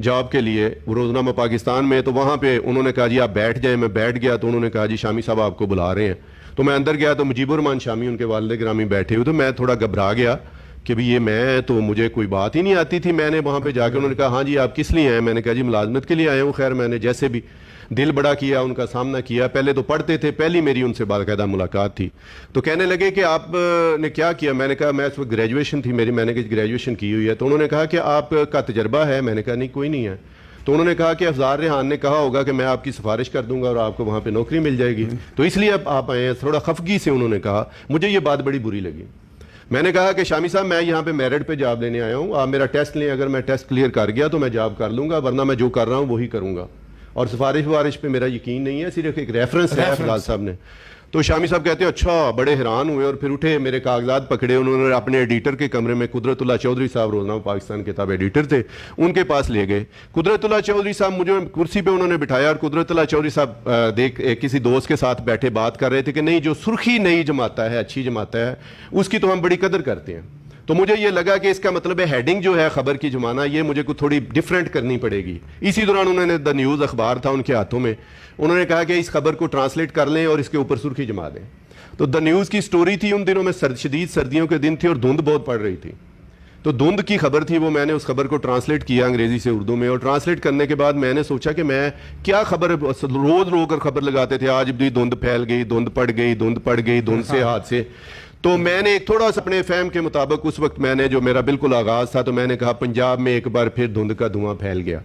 Job کے لیے روزنامہ پاکستان میں. تو وہاں پہ انہوں نے کہا جی آپ بیٹھ جائیں. میں بیٹھ گیا تو انہوں نے کہا جی شامی صاحب آپ کو بلا رہے ہیں. تو میں اندر گیا تو مجیب الرحمان شامی ان کے والد گرامی بیٹھے ہوئے. تو میں تھوڑا گھبرا گیا کہ بھی یہ میں تو مجھے کوئی بات ہی نہیں آتی تھی. میں نے وہاں پہ جا کے انہوں نے کہا ہاں جی آپ کس لیے ہیں؟ میں نے کہا جی ملازمت کے لیے آیا ہوں. خیر میں نے جیسے بھی دل بڑا کیا ان کا سامنا کیا. پہلے تو پڑھتے تھے, پہلی میری ان سے باقاعدہ ملاقات تھی. تو کہنے لگے کہ آپ نے کیا کیا؟ میں نے کہا میں اس وقت گریجویشن تھی میری, میں نے کہا گریجویشن کی ہوئی ہے. تو انہوں نے کہا کہ آپ کا تجربہ ہے؟ میں نے کہا نہیں کوئی نہیں ہے. تو انہوں نے کہا کہ افزار ریحان نے کہا ہوگا کہ میں آپ کی سفارش کر دوں گا اور آپ کو وہاں پہ نوکری مل جائے گی, تو اس لیے اب آپ آئے ہیں. تھوڑا خفگی سے انہوں نے کہا. مجھے یہ بات بڑی بری لگی. میں نے کہا کہ شامی صاحب میں یہاں پہ میرٹ پہ جاب لینے آیا ہوں, آپ میرا ٹیسٹ لیں, اگر میں ٹیسٹ کلیئر کر گیا تو میں جاب کر لوں گا, ورنہ میں جو کر رہا ہوں وہی کروں گا, اور سفارش پہ میرا یقین نہیں ہے, صرف ایک ریفرنس ہے افضال صاحب نے. تو شامی صاحب کہتے ہیں اچھا, بڑے حیران ہوئے اور پھر اٹھے, میرے کاغذات پکڑے. انہوں نے اپنے ایڈیٹر کے کمرے میں, قدرت اللہ چودھری صاحب روزنامہ پاکستان کے تاب ایڈیٹر تھے, ان کے پاس لے گئے. قدرت اللہ چودھری صاحب مجھے کرسی پہ انہوں نے بٹھایا, اور قدرت اللہ چودھری صاحب کسی دوست کے ساتھ بیٹھے بات کر رہے تھے کہ نہیں جو سرخی نئی جماتا ہے, اچھی جماتا ہے, اس کی تو ہم بڑی قدر کرتے ہیں. تو مجھے یہ لگا کہ اس کا مطلب ہے ہیڈنگ جو ہے خبر کی جمانا, یہ مجھے کو تھوڑی ڈیفرنٹ کرنی پڑے گی. اسی دوران انہوں نے دا نیوز اخبار تھا ان کے ہاتھوں میں, انہوں نے کہا کہ اس خبر کو ٹرانسلیٹ کر لیں اور اس کے اوپر سرخی جما دیں. تو دا نیوز کی سٹوری تھی, ان دنوں میں شدید سردیوں کے دن تھے اور دھند بہت پڑ رہی تھی. تو دھند کی خبر تھی وہ, میں نے اس خبر کو ٹرانسلیٹ کیا انگریزی سے اردو میں, اور ٹرانسلیٹ کرنے کے بعد میں نے سوچا کہ میں کیا خبر, روز کر خبر لگاتے تھے آج بھی دھند پھیل گئی, دھند پڑ گئی, دھند پڑ گئی, دھند سے ہاتھ سے. تو میں نے ایک تھوڑا سا اپنے فہم کے مطابق اس وقت میں نے جو میرا بالکل آغاز تھا, تو میں نے کہا پنجاب میں ایک بار پھر دھند کا دھواں پھیل گیا.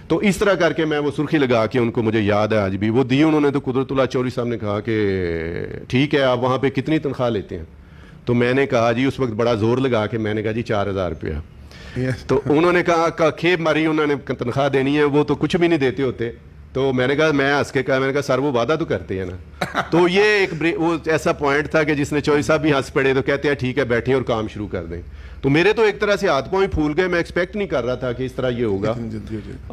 تو اس طرح کر کے میں وہ سرخی لگا کے ان کو, مجھے یاد ہے آج بھی, وہ دی انہوں نے. تو قدرت اللہ چودھری صاحب نے کہا کہ ٹھیک ہے آپ وہاں پہ کتنی تنخواہ لیتے ہیں؟ تو میں نے کہا جی اس وقت بڑا زور لگا کے میں نے کہا جی 4000 روپیہ. تو انہوں نے کہا کھیپ ماری, انہوں نے تنخواہ دینی ہے, وہ تو کچھ بھی نہیں دیتے ہوتے. تو میں نے کہا, میں ہنس کے کہا, میں نے کہا سر وہ وعدہ تو کرتے ہیں نا. تو یہ ایک وہ ایسا پوائنٹ تھا کہ جس نے چودھری صاحب بھی ہنس پڑے. تو کہتے ہیں ٹھیک ہے بیٹھیں اور کام شروع کر دیں. تو میرے تو ایک طرح سے ہاتھ پاؤں ہی پھول گئے, میں ایکسپیکٹ نہیں کر رہا تھا کہ اس طرح یہ ہوگا.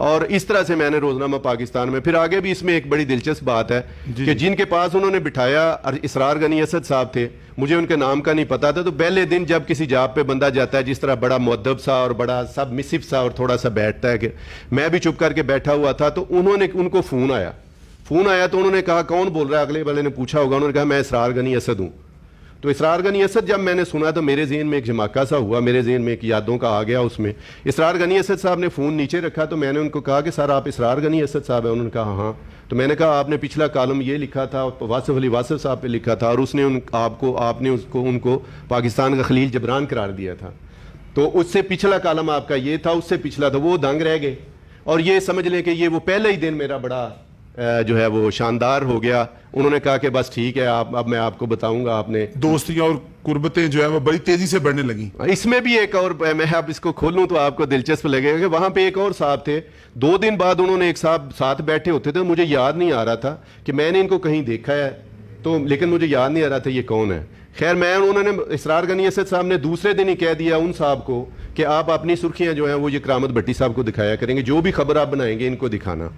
اور اس طرح سے میں نے روزنامہ پاکستان میں پھر آگے بھی, اس میں ایک بڑی دلچسپ بات ہے کہ جن کے پاس انہوں نے بٹھایا, اسرار غنی اسد صاحب تھے, مجھے ان کے نام کا نہیں پتا تھا. تو پہلے دن جب کسی جاب پہ بندہ جاتا ہے, جس طرح بڑا مؤدب سا اور بڑا سب مسف سا اور تھوڑا سا بیٹھتا ہے, کہ میں بھی چپ کر کے بیٹھا ہوا تھا. تو انہوں نے, ان کو فون آیا تو انہوں نے کہا کون بول رہا ہے؟ اگلے والے نے پوچھا ہوگا, انہوں نے کہا میں اسرار غنی اسد ہوں. تو اسرار غنی اسد جب میں نے سنا تو میرے ذہن میں ایک جھماکہ سا ہوا, میرے ذہن میں ایک یادوں کا آ گیا. اس میں اسرار غنی اسد صاحب نے فون نیچے رکھا, تو میں نے ان کو کہا کہ سر آپ اسرار غنی اسد صاحب ہیں؟ انہوں نے کہا ہاں. تو میں نے کہا آپ نے پچھلا کالم یہ لکھا تھا, واصف علی واصف صاحب پہ لکھا تھا, اور اس نے آپ نے ان کو پاکستان کا خلیل جبران قرار دیا تھا. تو اس سے پچھلا کالم آپ کا یہ تھا, اس سے پچھلا تھا, وہ دنگ رہ گئے. اور یہ سمجھ لیں کہ یہ وہ پہلا ہی دن میرا بڑا جو ہے وہ شاندار ہو گیا. انہوں نے کہا کہ بس ٹھیک ہے, اب میں آپ کو بتاؤں گا. آپ نے دوستیاں اور قربتیں جو ہے وہ بڑی تیزی سے بڑھنے لگیں. اس میں بھی ایک اور, میں اب اس کو کھولوں تو آپ کو دلچسپ لگے گا کہ وہاں پہ ایک اور صاحب تھے. 2 دن بعد انہوں نے ایک صاحب ساتھ بیٹھے ہوتے تھے, مجھے یاد نہیں آ رہا تھا کہ میں نے ان کو کہیں دیکھا ہے, تو لیکن مجھے یاد نہیں آ رہا تھا یہ کون ہے. خیر انہوں نے اسرار غنی اسد صاحب نے دوسرے دن ہی کہہ دیا ان صاحب کو کہ آپ اپنی سرخیاں جو ہیں وہ یہ کرامت بھٹی صاحب کو دکھایا کریں گے, جو بھی خبر آپ بنائیں گے ان کو دکھانا.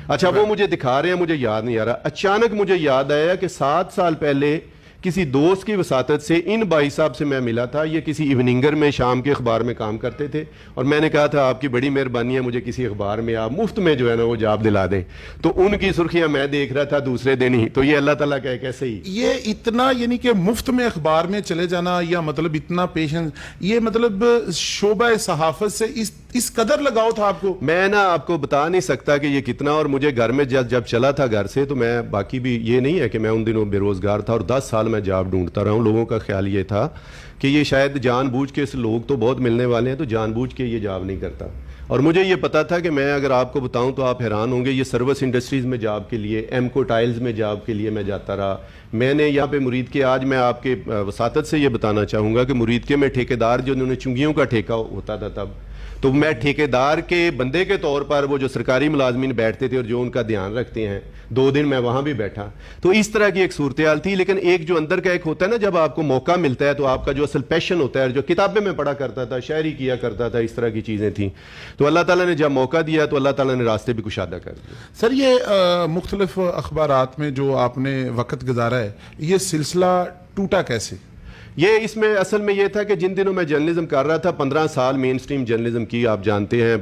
اچھا وہ مجھے دکھا رہے ہیں, مجھے یاد نہیں آ رہا. اچانک مجھے یاد آیا کہ 7 سال پہلے کسی دوست کی وساطت سے ان بھائی صاحب سے میں ملا تھا. یہ کسی ایوننگر میں شام کے اخبار میں کام کرتے تھے, اور میں نے کہا تھا آپ کی بڑی مہربانی ہے, مجھے کسی اخبار میں آپ مفت میں جو ہے نا وہ جاب دلا دیں. تو ان کی سرخیاں میں دیکھ رہا تھا دوسرے دن ہی. تو یہ اللہ تعالیٰ کا کیسے ہی یہ اتنا, یعنی کہ مفت میں اخبار میں چلے جانا, یا مطلب اتنا پیشنس, یہ مطلب شعبہ صحافت سے اس قدر لگاؤ تھا آپ کو. میں نا آپ کو بتا نہیں سکتا کہ یہ کتنا. اور مجھے گھر میں جب چلا تھا گھر سے, تو میں باقی بھی یہ نہیں ہے کہ میں ان دنوں بے روزگار تھا, اور 10 سال میں جاب ڈھونڈتا رہا ہوں. لوگوں کا خیال یہ تھا کہ یہ شاید جان بوجھ کے, لوگ تو بہت ملنے والے ہیں, تو جان بوجھ کے یہ جاب نہیں کرتا. اور مجھے یہ پتا تھا کہ میں اگر آپ کو بتاؤں تو آپ حیران ہوں گے, یہ سروس انڈسٹریز میں جاب کے لیے, ایمکو ٹائلز میں جاب کے لیے میں جاتا رہا. میں نے یہاں پہ مرید کے, آج میں آپ کے وساطت سے یہ بتانا چاہوں گا کہ مرید کے میں ٹھیکیدار, جو انہوں نے چنگیوں کا ٹھیکہ ہوتا تھا تب, تو میں ٹھیکیدار کے بندے کے طور پر, وہ جو سرکاری ملازمین بیٹھتے تھے اور جو ان کا دھیان رکھتے ہیں, 2 دن میں وہاں بھی بیٹھا. تو اس طرح کی ایک صورتحال تھی. لیکن ایک جو اندر کا ایک ہوتا ہے نا, جب آپ کو موقع ملتا ہے تو آپ کا جو اصل پیشن ہوتا ہے, جو کتابیں میں پڑھا کرتا تھا, شاعری کیا کرتا تھا, اس طرح کی چیزیں تھیں. تو اللہ تعالیٰ نے جب موقع دیا تو اللہ تعالیٰ نے راستے بھی کشادہ کر دیا. سر یہ مختلف اخبارات میں جو آپ نے وقت گزارا ہے, یہ سلسلہ ٹوٹا کیسے؟ یہ اس میں اصل میں یہ تھا کہ جن دنوں میں جرنلزم کر رہا تھا 15 سال مین سٹریم جرنلزم کی آپ جانتے ہیں.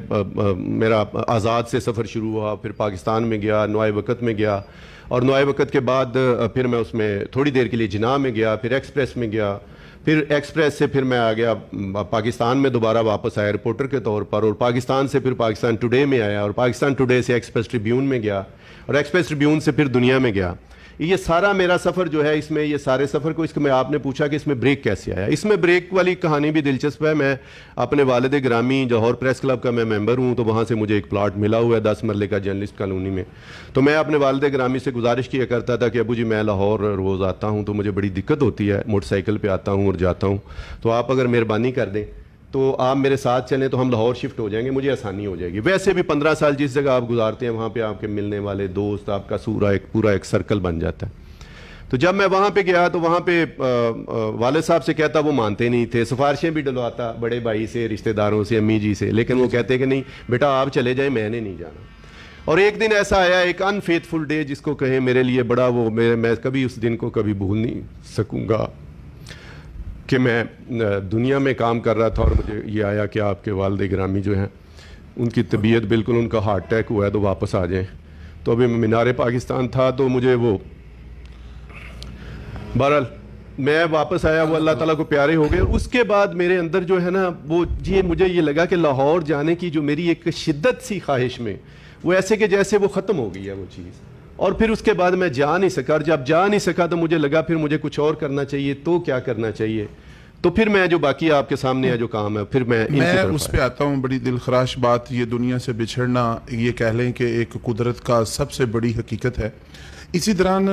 میرا آزاد سے سفر شروع ہوا, پھر پاکستان میں گیا, نوائے وقت میں گیا, اور نوائے وقت کے بعد پھر میں اس میں تھوڑی دیر کے لیے جناح میں گیا, پھر ایکسپریس میں گیا, پھر ایکسپریس سے پھر میں آ گیا پاکستان میں دوبارہ واپس آیا رپورٹر کے طور پر, اور پاکستان سے پھر پاکستان ٹوڈے میں آیا, اور پاکستان ٹوڈے سے ایکسپریس ٹریبیون میں گیا, اور ایکسپریس ٹریبیون سے پھر دنیا میں گیا. یہ سارا میرا سفر جو ہے اس میں یہ سارے سفر کو اس میں آپ نے پوچھا کہ اس میں بریک کیسے آیا. اس میں بریک والی کہانی بھی دلچسپ ہے. میں اپنے والد گرامی جوہر پریس کلب کا میں ممبر ہوں, تو وہاں سے مجھے ایک پلاٹ ملا ہوا ہے 10 مرلے کا جرنلسٹ کالونی میں. تو میں اپنے والد گرامی سے گزارش کیا کرتا تھا کہ ابو جی میں لاہور روز آتا ہوں تو مجھے بڑی دقت ہوتی ہے, موٹر سائیکل پہ آتا ہوں اور جاتا ہوں, تو آپ اگر مہربانی کر دیں تو آپ میرے ساتھ چلیں تو ہم لاہور شفٹ ہو جائیں گے, مجھے آسانی ہو جائے گی. ویسے بھی 15 سال جس جگہ آپ گزارتے ہیں وہاں پہ آپ کے ملنے والے دوست, آپ کا پورا ایک سرکل بن جاتا ہے. تو جب میں وہاں پہ گیا تو وہاں پہ والد صاحب سے کہتا, وہ مانتے نہیں تھے, سفارشیں بھی ڈلواتا بڑے بھائی سے, رشتہ داروں سے, امی جی سے, لیکن وہ کہتے کہ نہیں بیٹا آپ چلے جائیں, میں نے نہیں جانا. اور ایک دن ایسا آیا, ایک انفیتھفل ڈے جس کو کہیں, میرے لیے بڑا وہ میں کبھی اس دن کو کبھی بھول نہیں سکوں گا, کہ میں دنیا میں کام کر رہا تھا اور مجھے یہ آیا کہ آپ کے والد گرامی جو ہیں ان کی طبیعت بالکل, ان کا ہارٹ اٹیک ہوا ہے تو واپس آ جائیں. تو ابھی مینار پاکستان تھا تو مجھے وہ بہرحال میں واپس آیا, وہ اللہ تعالیٰ کو پیارے ہو گئے. اس کے بعد میرے اندر جو ہے نا وہ مجھے یہ لگا کہ لاہور جانے کی جو میری ایک شدت سی خواہش میں, وہ ایسے کہ جیسے وہ ختم ہو گئی ہے وہ چیز. اور پھر اس کے بعد میں جا نہیں سکا, اور جب جا نہیں سکا تو مجھے لگا پھر مجھے کچھ اور کرنا چاہیے. تو کیا کرنا چاہیے, تو پھر میں جو باقی آپ کے سامنے ہے جو کام ہے پھر میں اس پہ آتا ہوں. بڑی دل خراش بات, یہ دنیا سے بچھڑنا یہ کہہ لیں کہ ایک قدرت کا سب سے بڑی حقیقت ہے. اسی دوران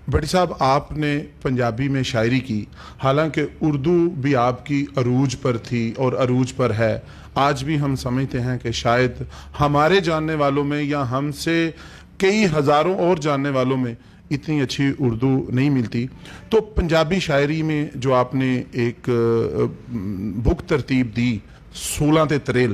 بڑی صاحب آپ نے پنجابی میں شاعری کی, حالانکہ اردو بھی آپ کی عروج پر تھی اور عروج پر ہے. آج بھی ہم سمجھتے ہیں کہ شاید ہمارے جاننے والوں میں یا ہم سے کئی ہزاروں اور جاننے والوں میں اتنی اچھی اردو نہیں ملتی. تو پنجابی شاعری میں جو آپ نے ایک بک ترتیب دی 16 تے تریل,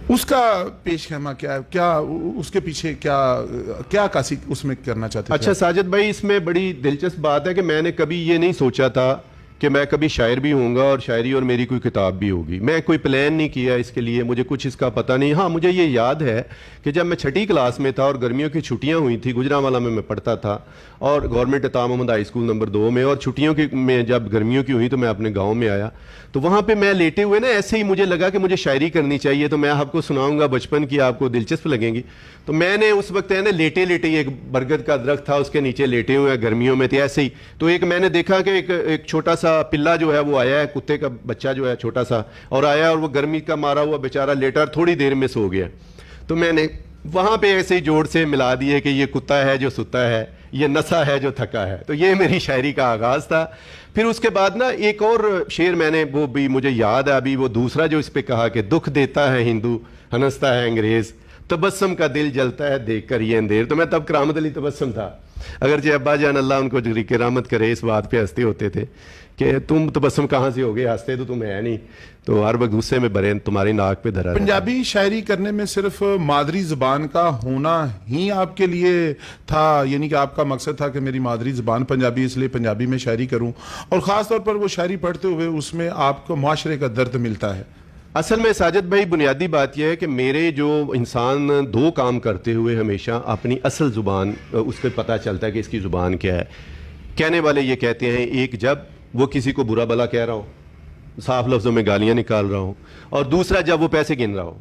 اس کا پیش خیمہ کیا اس کے پیچھے کیا عکاسی اس میں کرنا چاہتے تھے؟ اچھا ساجد بھائی, اس میں بڑی دلچسپ بات ہے کہ میں نے کبھی یہ نہیں سوچا تھا کہ میں کبھی شاعر بھی ہوں گا اور شاعری اور میری کوئی کتاب بھی ہوگی. میں کوئی پلان نہیں کیا اس کے لیے, مجھے کچھ اس کا پتہ نہیں. ہاں مجھے یہ یاد ہے کہ جب میں 6ٹھی کلاس میں تھا اور گرمیوں کی چھٹیاں ہوئی تھیں, گجرانوالہ میں پڑھتا تھا اور گورنمنٹ عطا محمد ہائی اسکول نمبر 2 میں, اور چھٹیوں کی میں جب گرمیوں کی ہوئی تو میں اپنے گاؤں میں آیا. تو وہاں پہ میں لیٹے ہوئے نا ایسے ہی مجھے لگا کہ مجھے شاعری کرنی چاہیے, تو میں آپ کو سناؤں گا بچپن کی, آپ کو دلچسپ لگیں گی. تو میں نے اس وقت ہے نا لیٹے ایک برگد کا درخت تھا اس کے نیچے لیٹے ہوئے, گرمیوں میں تھے ایسے ہی. تو ایک میں نے دیکھا کہ ایک چھوٹا سا پلا جو ہے وہ آیا ہے, کتے کا بچہ جو ہے چھوٹا سا, اور آیا اور وہ گرمی کا مارا ہوا بیچارہ لیٹا اور تھوڑی دیر میں سو گیا. تو میں نے وہاں پہ ایسے ہی جوڑ سے ملا دیے کہ یہ کتا ہے جو ستا ہے, یہ نسا ہے جو تھکا ہے. تو یہ میری شاعری کا آغاز تھا. پھر اس کے بعد نا ایک اور شعر میں نے, وہ بھی مجھے یاد ہے ابھی, وہ دوسرا جو اس پہ کہا کہ دکھ دیتا ہے ہندو ہنستا ہے انگریز, تبسم کا دل جلتا ہے دیکھ کر یہ اندھیر. تو میں تب کرامت علی تبسم تھا, اگرچہ ابا جان اللہ ان کو کرامت کرے اس بات پہ ہنستے ہوتے تھے کہ تم تبسم کہاں سے ہو گئے, ہنستے تو تم ہے نہیں, تو ہر وقت غصے میں بھرے تمہاری ناک پہ دھرا. پنجابی شاعری کرنے میں صرف مادری زبان کا ہونا ہی آپ کے لیے تھا, یعنی کہ آپ کا مقصد تھا کہ میری مادری زبان پنجابی اس لیے پنجابی میں شاعری کروں, اور خاص طور پر وہ شاعری پڑھتے ہوئے اس میں آپ کو معاشرے کا درد ملتا ہے؟ اصل میں ساجد بھائی بنیادی بات یہ ہے کہ میرے جو انسان 2 کام کرتے ہوئے ہمیشہ اپنی اصل زبان اس کو پتہ چلتا ہے کہ اس کی زبان کیا ہے. کہنے والے یہ کہتے ہیں, ایک جب وہ کسی کو برا بلا کہہ رہا ہو, صاف لفظوں میں گالیاں نکال رہا ہوں, اور دوسرا جب وہ پیسے گن رہا ہو.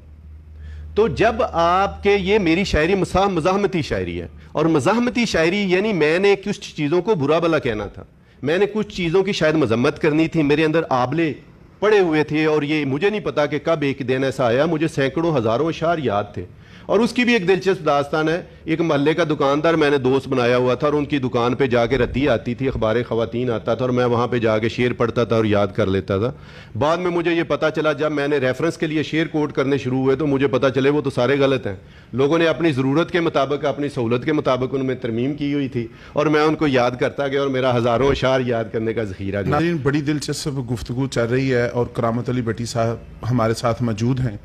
تو جب آپ کے یہ میری شاعری مزاحمتی شاعری ہے, اور مزاحمتی شاعری یعنی میں نے کچھ چیزوں کو برا بلا کہنا تھا, میں نے کچھ چیزوں کی شاید مذمت کرنی تھی, میرے اندر آبلے پڑے ہوئے تھے, اور یہ مجھے نہیں پتا کہ کب ایک دن ایسا آیا, مجھے سینکڑوں ہزاروں اشعار یاد تھے. اور اس کی بھی ایک دلچسپ داستان ہے. ایک محلے کا دکاندار میں نے دوست بنایا ہوا تھا, اور ان کی دکان پہ جا کے رتی آتی تھی, اخبار خواتین آتا تھا, اور میں وہاں پہ جا کے شعر پڑھتا تھا اور یاد کر لیتا تھا. بعد میں مجھے یہ پتا چلا, جب میں نے ریفرنس کے لیے شعر کوٹ کرنے شروع ہوئے تو مجھے پتا چلے وہ تو سارے غلط ہیں. لوگوں نے اپنی ضرورت کے مطابق, اپنی سہولت کے مطابق ان میں ترمیم کی ہوئی تھی, اور میں ان کو یاد کرتا گیا, اور میرا ہزاروں اشعار یاد کرنے کا ذخیرہ. ناظرین, بڑی دلچسپ گفتگو چل رہی ہے اور کرامت علی بٹی صاحب ہمارے ساتھ موجود ہیں.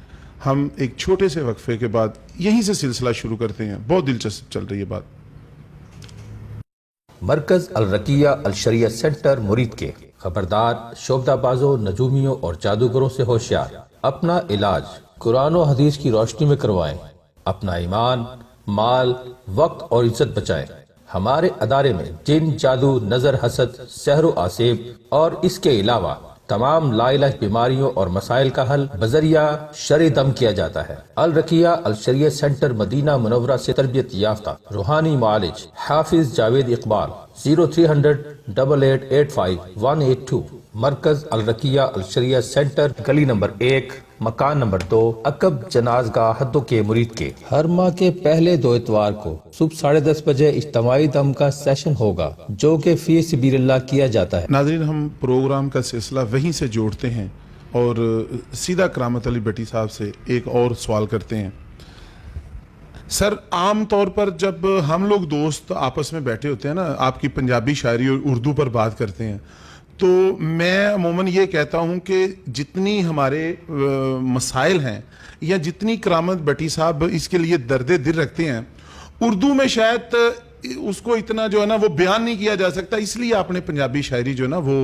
ہم ایک چھوٹے سے وقفے کے بعد یہیں سے سلسلہ شروع کرتے ہیں. بہت دلچسپ چل رہی ہے بات. مرکز الرقیہ الشریعہ سینٹر مرید کے خبردار شعبدہ بازوں، نجومیوں اور جادوگروں سے ہوشیار، اپنا علاج قرآن و حدیث کی روشنی میں کروائیں، اپنا ایمان، مال، وقت اور عزت بچائیں۔ ہمارے ادارے میں جن، جادو، نظر، حسد، سحر و آسیب اور اس کے علاوہ تمام لا علاج بیماریوں اور مسائل کا حل بذریعہ شرع دم کیا جاتا ہے۔ الرقیہ الشریعہ سینٹر مدینہ منورہ سے تربیت یافتہ روحانی معالج حافظ جاوید اقبال 0300 8885 182، مرکز الرقیہ الشریعہ سینٹر، گلی نمبر 1، مکان نمبر 2، عقب جنازگاہ حدوں کے مرید کے۔ ہر ماہ کے پہلے 2 اتوار کو صبح 10:30 بجے اجتماعی دم کا سیشن ہوگا جو کہ فی سبیل اللہ کیا جاتا ہے۔ ناظرین، ہم پروگرام کا سلسلہ وہیں سے جوڑتے ہیں اور سیدھا کرامت علی بٹی صاحب سے ایک اور سوال کرتے ہیں۔ سر، عام طور پر جب ہم لوگ دوست آپس میں بیٹھے ہوتے ہیں نا، آپ کی پنجابی شاعری اور اردو پر بات کرتے ہیں، تو میں عموماً یہ کہتا ہوں کہ جتنی ہمارے مسائل ہیں یا جتنی کرامت بٹی صاحب اس کے لیے درد دل رکھتے ہیں، اردو میں شاید اس کو اتنا جو ہے نا وہ بیان نہیں کیا جا سکتا، اس لیے آپ نے پنجابی شاعری جو ہے نا وہ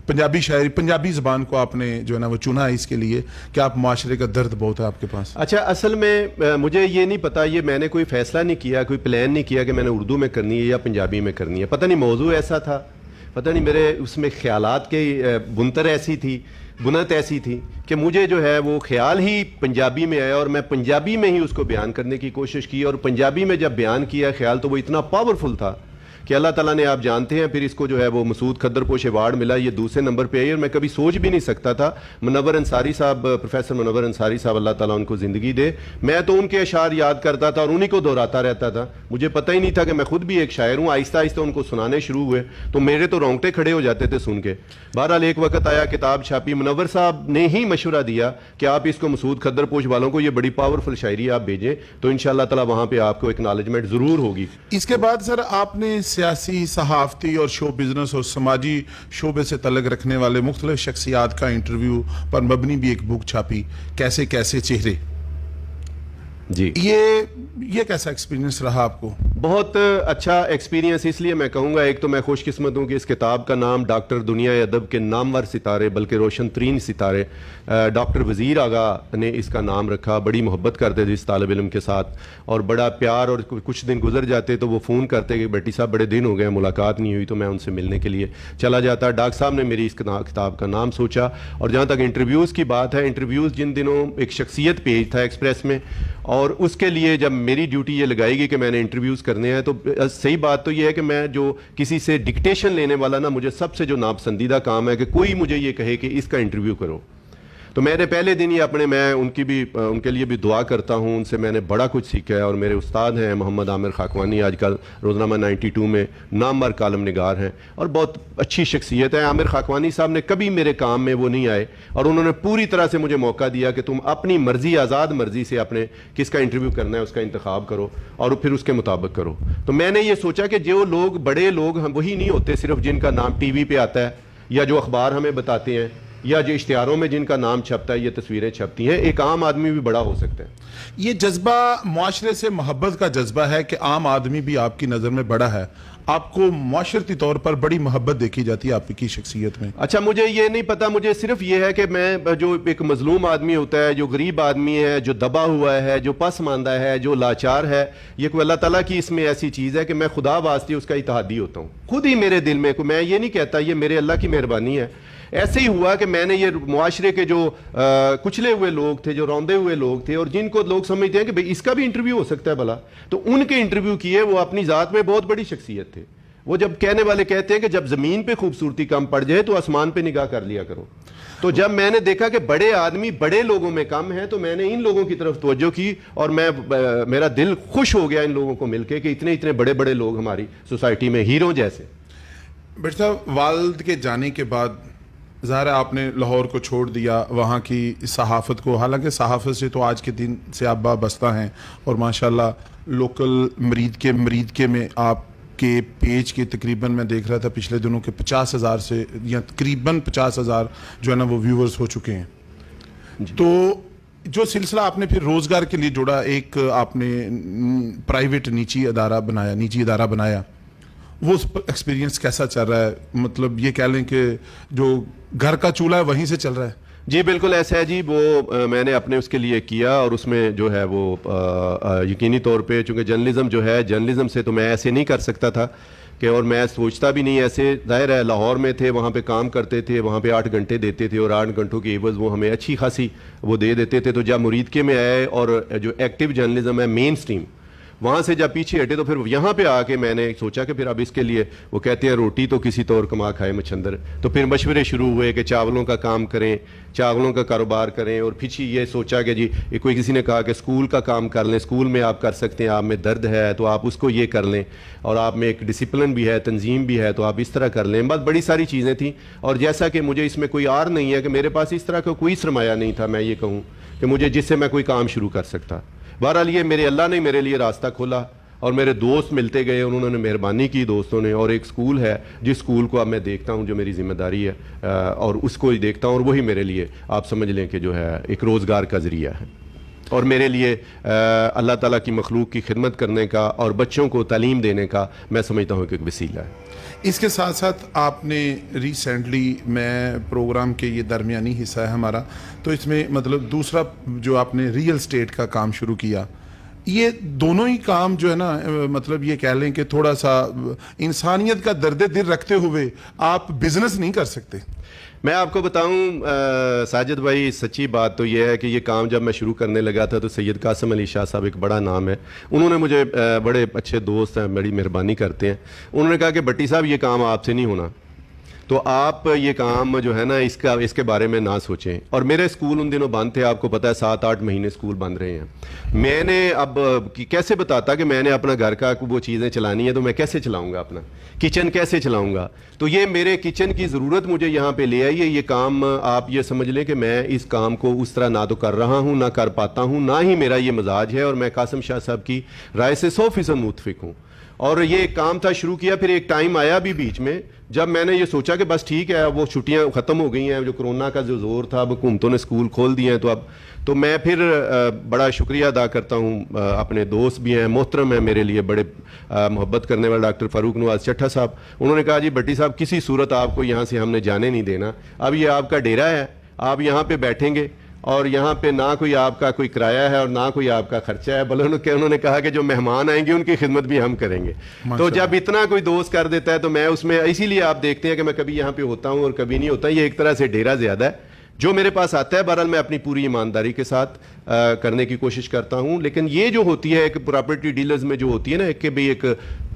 پنجابی شاعری، پنجابی زبان کو آپ نے جو ہے نا وہ چنا ہے اس کے لیے کہ آپ معاشرے کا درد بہت ہے آپ کے پاس۔ اچھا، اصل میں مجھے یہ نہیں پتا، یہ میں نے کوئی فیصلہ نہیں کیا، کوئی پلان نہیں کیا کہ میں نے اردو میں کرنی ہے یا پنجابی میں کرنی ہے۔ پتہ نہیں موضوع ایسا تھا، پتہ نہیں میرے اس میں خیالات کی بنتر ایسی تھی، بنت ایسی تھی کہ مجھے جو ہے وہ خیال ہی پنجابی میں آیا اور میں پنجابی میں ہی اس کو بیان کرنے کی کوشش کی، اور پنجابی میں جب بیان کیا خیال تو وہ اتنا پاورفل تھا کہ اللہ تعالیٰ نے، آپ جانتے ہیں، پھر اس کو جو ہے وہ مسعود کھدرپوش ایوارڈ ملا، یہ دوسرے نمبر پہ آئی، اور میں کبھی سوچ بھی نہیں سکتا تھا۔ منور انصاری صاحب، پروفیسر منور انصاری صاحب، اللہ تعالیٰ ان کو زندگی دے، میں تو ان کے اشعار یاد کرتا تھا اور انہی کو دہراتا رہتا تھا، مجھے پتہ ہی نہیں تھا کہ میں خود بھی ایک شاعر ہوں۔ آہستہ آہستہ ان کو سنانے شروع ہوئے تو میرے تو رونگٹے کھڑے ہو جاتے تھے سن کے۔ بہرحال ایک وقت آیا، کتاب چھاپی، منور صاحب نے ہی مشورہ دیا کہ آپ اس کو مسعود کھدرپوش والوں کو، یہ بڑی پاورفل شاعری آپ بھیجیں تو انشاءاللہ تعالیٰ وہاں پہ آپ کو ایکنالجمنٹ ضرور ہوگی۔ اس کے بعد سر آپ نے سیاسی، صحافتی اور شو بزنس اور سماجی شعبے سے تعلق رکھنے والے مختلف شخصیات کا انٹرویو پر مبنی بھی ایک بک چھاپی، کیسے کیسے چہرے۔ جی، یہ کیسا ایکسپیرینس رہا آپ کو؟ بہت اچھا ایکسپیرینس، اس لیے میں کہوں گا، ایک تو میں خوش قسمت ہوں کہ اس کتاب کا نام ڈاکٹر دنیا ادب کے نامور ستارے، بلکہ روشن ترین ستارے، ڈاکٹر وزیر آغا نے اس کا نام رکھا۔ بڑی محبت کرتے تھے اس طالب علم کے ساتھ اور بڑا پیار، اور کچھ دن گزر جاتے تو وہ فون کرتے کہ بیٹی صاحب بڑے دن ہو گئے ملاقات نہیں ہوئی، تو میں ان سے ملنے کے لیے چلا جاتا۔ ڈاکٹر صاحب نے میری اس کتاب کا نام سوچا، اور جہاں تک انٹرویوز کی بات ہے، انٹرویوز جن دنوں ایک شخصیت پیج تھا ایکسپریس میں، اور اس کے لیے جب میری ڈیوٹی یہ لگائی گئی کہ میں نے انٹرویوز کرنے ہیں، تو صحیح بات تو یہ ہے کہ میں جو کسی سے ڈکٹیشن لینے والا نا، مجھے سب سے جو ناپسندیدہ کام ہے کہ کوئی مجھے یہ کہے کہ اس کا انٹرویو کرو، تو میں نے پہلے دن ہی میں ان کے لیے بھی دعا کرتا ہوں، ان سے میں نے بڑا کچھ سیکھا ہے، اور میرے استاد ہیں محمد عامر خاکوانی، آج کل روزنامہ 92 میں نامور کالم نگار ہیں اور بہت اچھی شخصیت ہے۔ عامر خاکوانی صاحب نے کبھی میرے کام میں وہ نہیں آئے، اور انہوں نے پوری طرح سے مجھے موقع دیا کہ تم اپنی مرضی، آزاد مرضی سے اپنے کس کا انٹرویو کرنا ہے اس کا انتخاب کرو اور پھر اس کے مطابق کرو۔ تو میں نے یہ سوچا کہ جو لوگ بڑے لوگ ہیں وہی نہیں ہوتے صرف جن کا نام ٹی وی پہ آتا ہے یا جو اخبار ہمیں بتاتے ہیں یا جو اشتہاروں میں جن کا نام چھپتا ہے، یہ تصویریں چھپتی ہیں، ایک عام آدمی بھی بڑا ہو سکتا ہے۔ یہ جذبہ معاشرے سے محبت کا جذبہ ہے کہ عام آدمی بھی آپ کی نظر میں بڑا ہے، آپ کو معاشرتی طور پر بڑی محبت دیکھی جاتی ہے آپ کی شخصیت میں۔ اچھا، مجھے یہ نہیں پتا، مجھے صرف یہ ہے کہ میں جو ایک مظلوم آدمی ہوتا ہے، جو غریب آدمی ہے، جو دبا ہوا ہے، جو پسماندہ ہے، جو لاچار ہے، یہ کوئی اللہ تعالیٰ کی اس میں ایسی چیز ہے کہ میں خدا واسطے اس کا اتحادی ہوتا ہوں خود ہی میرے دل میں۔ میں یہ نہیں کہتا، یہ میرے اللہ کی مہربانی ہے۔ ایسے ہی ہوا کہ میں نے یہ معاشرے کے جو کچلے ہوئے لوگ تھے، جو روندے ہوئے لوگ تھے، اور جن کو لوگ سمجھتے ہیں کہ بھئی اس کا بھی انٹرویو ہو سکتا ہے بھلا، تو ان کے انٹرویو کیے۔ وہ اپنی ذات میں بہت بڑی شخصیت تھے۔ وہ جب کہنے والے کہتے ہیں کہ جب زمین پہ خوبصورتی کم پڑ جائے تو آسمان پہ نگاہ کر لیا کرو، تو جب میں نے دیکھا کہ بڑے آدمی بڑے لوگوں میں کم ہیں تو میں نے ان لوگوں کی طرف توجہ کی، اور میرا دل خوش ہو گیا ان لوگوں کو مل کے کہ اتنے بڑے بڑے لوگ ہماری سوسائٹی میں ہیرو جیسے۔ بیٹا صاحب، والد کے جانے کے بعد ظاہر ہے آپ نے لاہور کو چھوڑ دیا، وہاں کی صحافت کو، حالانکہ صحافت سے تو آج کے دن سے آپ وابستہ ہیں، اور ماشاءاللہ لوکل مرید کے میں آپ کے پیج کے تقریباً میں دیکھ رہا تھا پچھلے دنوں کے 50,000 سے یا تقریباً 50,000 جو ہے نا وہ ویورز ہو چکے ہیں۔ تو جو سلسلہ آپ نے پھر روزگار کے لیے جوڑا، ایک آپ نے پرائیویٹ نجی ادارہ بنایا، وہ ایکسپیرینس کیسا چل رہا ہے؟ مطلب یہ کہہ لیں کہ جو گھر کا چولہا ہے وہیں سے چل رہا ہے؟ جی بالکل ایسا ہے جی. وہ میں نے اپنے اس کے لیے کیا اور اس میں جو ہے وہ یقینی طور پہ چونکہ جرنلزم جو ہے جرنلزم سے تو میں ایسے نہیں کر سکتا تھا کہ اور میں سوچتا بھی نہیں ایسے. ظاہر ہے لاہور میں تھے, وہاں پہ کام کرتے تھے, وہاں پہ 8 گھنٹے دیتے تھے اور 8 گھنٹوں کی عوض وہ ہمیں اچھی خاصی وہ دے دیتے تھے. تو جب مریدکے میں آئے اور جو ایکٹیو جرنلزم ہے مین سٹریم, وہاں سے جب پیچھے ہٹے تو پھر یہاں پہ آ کے میں نے سوچا کہ پھر اب اس کے لیے وہ کہتے ہیں روٹی تو کسی طور کما کھائے مچھندر. تو پھر مشورے شروع ہوئے کہ چاولوں کا کام کریں, چاولوں کا کاروبار کریں. اور پیچھے یہ سوچا کہ جی کوئی کسی نے کہا کہ اسکول کا کام کر لیں, اسکول میں آپ کر سکتے ہیں, آپ میں درد ہے تو آپ اس کو یہ کر لیں, اور آپ میں ایک ڈسپلن بھی ہے, تنظیم بھی ہے, تو آپ اس طرح کر لیں. بس بڑی ساری چیزیں تھیں. اور جیسا کہ مجھے اس میں کوئی آر نہیں ہے کہ میرے پاس اس طرح کا کوئی سرمایہ نہیں تھا, میں یہ کہوں کہ مجھے جس سے میں کوئی کام شروع کر سکتا. بہرحال یہ میرے اللہ نے میرے لیے راستہ کھولا اور میرے دوست ملتے گئے, انہوں نے مہربانی کی دوستوں نے. اور ایک سکول ہے جس سکول کو اب میں دیکھتا ہوں جو میری ذمہ داری ہے اور اس کو ہی دیکھتا ہوں, اور وہی میرے لیے آپ سمجھ لیں کہ جو ہے ایک روزگار کا ذریعہ ہے. اور میرے لیے اللہ تعالیٰ کی مخلوق کی خدمت کرنے کا اور بچوں کو تعلیم دینے کا میں سمجھتا ہوں کہ ایک وسیلہ ہے. اس کے ساتھ ساتھ آپ نے ریسنٹلی, میں پروگرام کے یہ درمیانی حصہ ہے ہمارا, تو اس میں مطلب دوسرا جو آپ نے ریئل اسٹیٹ کا کام شروع کیا, یہ دونوں ہی کام جو ہے نا مطلب یہ کہہ لیں کہ تھوڑا سا انسانیت کا درد دل رکھتے ہوئے آپ بزنس نہیں کر سکتے. میں آپ کو بتاؤں ساجد بھائی, سچی بات تو یہ ہے کہ یہ کام جب میں شروع کرنے لگا تھا تو سید قاسم علی شاہ صاحب ایک بڑا نام ہے, انہوں نے مجھے, بڑے اچھے دوست ہیں, بڑی مہربانی کرتے ہیں, انہوں نے کہا کہ بٹی صاحب یہ کام آپ سے نہیں ہونا, تو آپ یہ کام جو ہے نا اس کے بارے میں نہ سوچیں. اور میرے اسکول ان دنوں بند تھے, آپ کو پتہ ہے 7-8 مہینے اسکول بند رہے ہیں. میں نے اب کیسے بتاتا کہ میں نے اپنا گھر کا وہ چیزیں چلانی ہے تو میں کیسے چلاؤں گا, اپنا کچن کیسے چلاؤں گا. تو یہ میرے کچن کی ضرورت مجھے یہاں پہ لے آئی ہے. یہ کام آپ یہ سمجھ لیں کہ میں اس کام کو اس طرح نہ تو کر رہا ہوں, نہ کر پاتا ہوں, نہ ہی میرا یہ مزاج ہے, اور میں قاسم شاہ صاحب کی رائے سے 100% متفق ہوں. اور یہ ایک کام تھا شروع کیا, پھر ایک ٹائم آیا بھی بیچ میں جب میں نے یہ سوچا کہ بس ٹھیک ہے, وہ چھٹیاں ختم ہو گئی ہیں, جو کرونا کا جو زور تھا, اب حکومتوں نے اسکول کھول دیے ہیں, تو میں پھر بڑا شکریہ ادا کرتا ہوں. اپنے دوست بھی ہیں, محترم ہیں میرے لیے, بڑے محبت کرنے والے ڈاکٹر فاروق نواز چٹھا صاحب, انہوں نے کہا جی بٹی صاحب کسی صورت آپ کو یہاں سے ہم نے جانے نہیں دینا, اب یہ آپ کا ڈیرا ہے, آپ یہاں پہ بیٹھیں گے, اور یہاں پہ نہ کوئی آپ کا کوئی کرایہ ہے اور نہ کوئی آپ کا خرچہ ہے, بلکہ انہوں نے کہا کہ جو مہمان آئیں گے ان کی خدمت بھی ہم کریں گے. تو جب اتنا کوئی دوست کر دیتا ہے تو میں اس میں, اسی لیے آپ دیکھتے ہیں کہ میں کبھی یہاں پہ ہوتا ہوں اور کبھی نہیں ہوتا. یہ ایک طرح سے ڈیرا زیادہ ہے, جو میرے پاس آتا ہے بہرحال میں اپنی پوری ایمانداری کے ساتھ کرنے کی کوشش کرتا ہوں. لیکن یہ جو ہوتی ہے ایک پراپرٹی ڈیلرز میں جو ہوتی ہے نا کہ بھئی ایک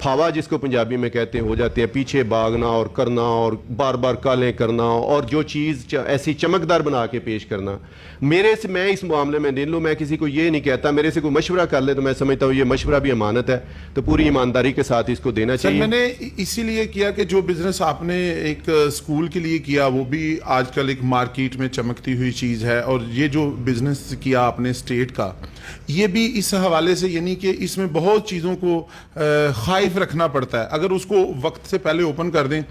پھاوا جس کو پنجابی میں کہتے ہیں, ہو جاتے ہیں پیچھے بھاگنا اور کرنا اور بار بار کالیں کرنا اور جو چیز ایسی چمکدار بنا کے پیش کرنا, میرے سے میں اس معاملے میں نہیں لوں. میں کسی کو یہ نہیں کہتا, میرے سے کوئی مشورہ کر لے تو میں سمجھتا ہوں یہ مشورہ بھی امانت ہے, تو پوری ایمانداری کے ساتھ اس کو دینا چاہیے. میں نے اسی لیے کیا کہ جو بزنس آپ نے ایک اسکول کے لیے کیا وہ بھی آج کل ایک مارکیٹ میں چمکتی ہوئی چیز ہے, اور یہ جو بزنس کیا آپ نے اسٹیٹ کا, یہ بھی اس حوالے سے, یعنی کہ اس میں بہت چیزوں کو خائف رکھنا پڑتا ہے. اگر اس کو وقت سے پہلے اوپن کر دیں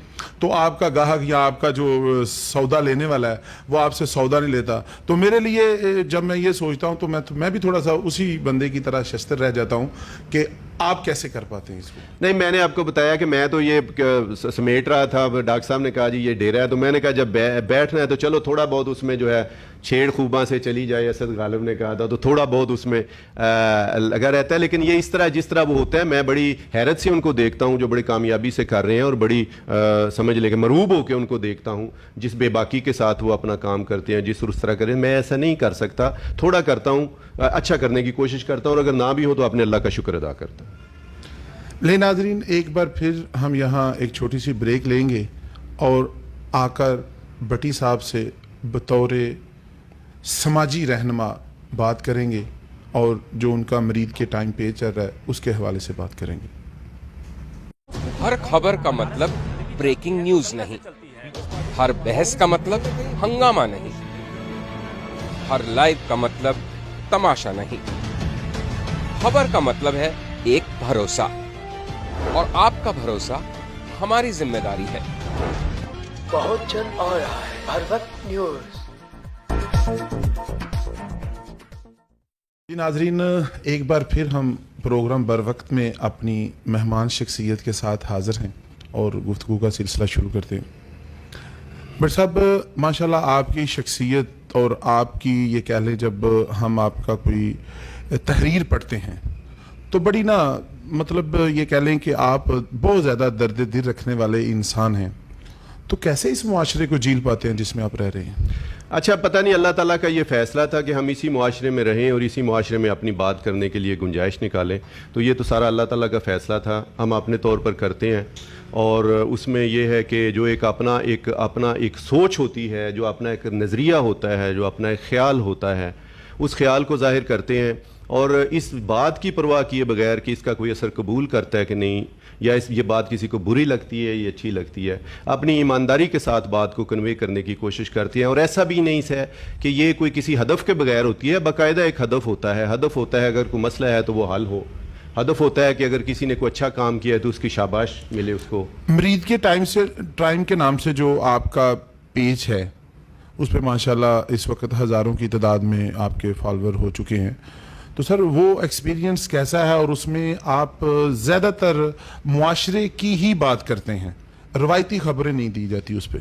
تو آپ کا گاہک یا آپ کا جو سودا لینے والا ہے وہ آپ سے سودا نہیں لیتا. تو میرے لیے جب میں یہ سوچتا ہوں تو میں بھی تھوڑا سا اسی بندے کی طرح شستر رہ جاتا ہوں کہ آپ کیسے کر پاتے ہیں اس کو. نہیں, میں نے آپ کو بتایا کہ میں تو یہ سمیٹ رہا تھا, ڈاکٹر صاحب نے کہا جی یہ ڈیرا ہے, تو میں نے کہا جب بیٹھنا ہے تو چلو تھوڑا بہت اس میں جو ہے چھیڑ خوباں سے چلی جائے, اسد غالب نے کہا تھا, تو تھوڑا بہت اس میں لگا رہتا ہے. لیکن یہ اس طرح جس طرح وہ ہوتا ہے, میں بڑی حیرت سے ان کو دیکھتا ہوں جو بڑی کامیابی سے کر رہے ہیں, اور بڑی سمجھ لیں کہ مرعوب ہو کے ان کو دیکھتا ہوں جس بے باکی کے ساتھ وہ اپنا کام کرتے ہیں, جس اس طرح کریں. میں ایسا نہیں کر سکتا, تھوڑا کرتا ہوں, اچھا کرنے کی کوشش کرتا ہوں, اور اگر نہ بھی ہو تو اپنے اللہ کا شکر ادا کرتا ہوں. لے ناظرین, ایک بار پھر ہم یہاں ایک چھوٹی سی بریک لیں گے اور آ کر بٹی صاحب سے بطور سماجی رہنما بات کریں گے, اور جو ان کا مرید کے ٹائم پہ چل رہا ہے اس کے حوالے سے بات کریں گے. ہر خبر کا مطلب بریکنگ نیوز نہیں, ہر بحث کا مطلب ہنگامہ نہیں, ہر لائیو کا مطلب تماشا نہیں. خبر کا مطلب ہے ایک بھروسہ, اور آپ کا بھروسہ ہماری ذمہ داری ہے. بہت جلد آ رہا ہے ہر وقت نیوز. جی ناظرین, ایک بار پھر ہم پروگرام بر وقت میں اپنی مہمان شخصیت کے ساتھ حاضر ہیں. اور گفتگو کا سلسلہ شروع کرتے ہیں. بٹ صاحب ماشاءاللہ آپ کی شخصیت اور آپ کی یہ کہہ لیں جب ہم آپ کا کوئی تحریر پڑھتے ہیں تو بڑی نا مطلب یہ کہہ لیں کہ آپ بہت زیادہ درد دل رکھنے والے انسان ہیں. تو کیسے اس معاشرے کو جھیل پاتے ہیں جس میں آپ رہ رہے ہیں؟ اچھا پتہ نہیں اللہ تعالیٰ کا یہ فیصلہ تھا کہ ہم اسی معاشرے میں رہیں اور اسی معاشرے میں اپنی بات کرنے کے لیے گنجائش نکالیں. تو یہ تو سارا اللہ تعالیٰ کا فیصلہ تھا, ہم اپنے طور پر کرتے ہیں. اور اس میں یہ ہے کہ جو ایک اپنا ایک سوچ ہوتی ہے, جو اپنا ایک نظریہ ہوتا ہے, جو اپنا ایک خیال ہوتا ہے, اس خیال کو ظاہر کرتے ہیں. اور اس بات کی پرواہ کیے بغیر کہ اس کا کوئی اثر قبول کرتا ہے کہ نہیں, یا یہ بات کسی کو بری لگتی ہے یا اچھی لگتی ہے, اپنی ایمانداری کے ساتھ بات کو کنوے کرنے کی کوشش کرتے ہیں. اور ایسا بھی نہیں ہے کہ یہ کوئی کسی ہدف کے بغیر ہوتی ہے, باقاعدہ ایک ہدف ہوتا ہے. ہدف ہوتا ہے اگر کوئی مسئلہ ہے تو وہ حل ہو. ہدف ہوتا ہے کہ اگر کسی نے کوئی اچھا کام کیا ہے تو اس کی شاباش ملے اس کو. مرید کے ٹائم کے نام سے جو آپ کا پیج ہے اس پہ ماشاءاللہ اس وقت ہزاروں کی تعداد میں آپ کے فالوور ہو چکے ہیں. تو سر وہ ایکسپیرینس کیسا ہے, اور اس میں آپ زیادہ تر معاشرے کی ہی بات کرتے ہیں, روایتی خبریں نہیں دی جاتی اس پہ؟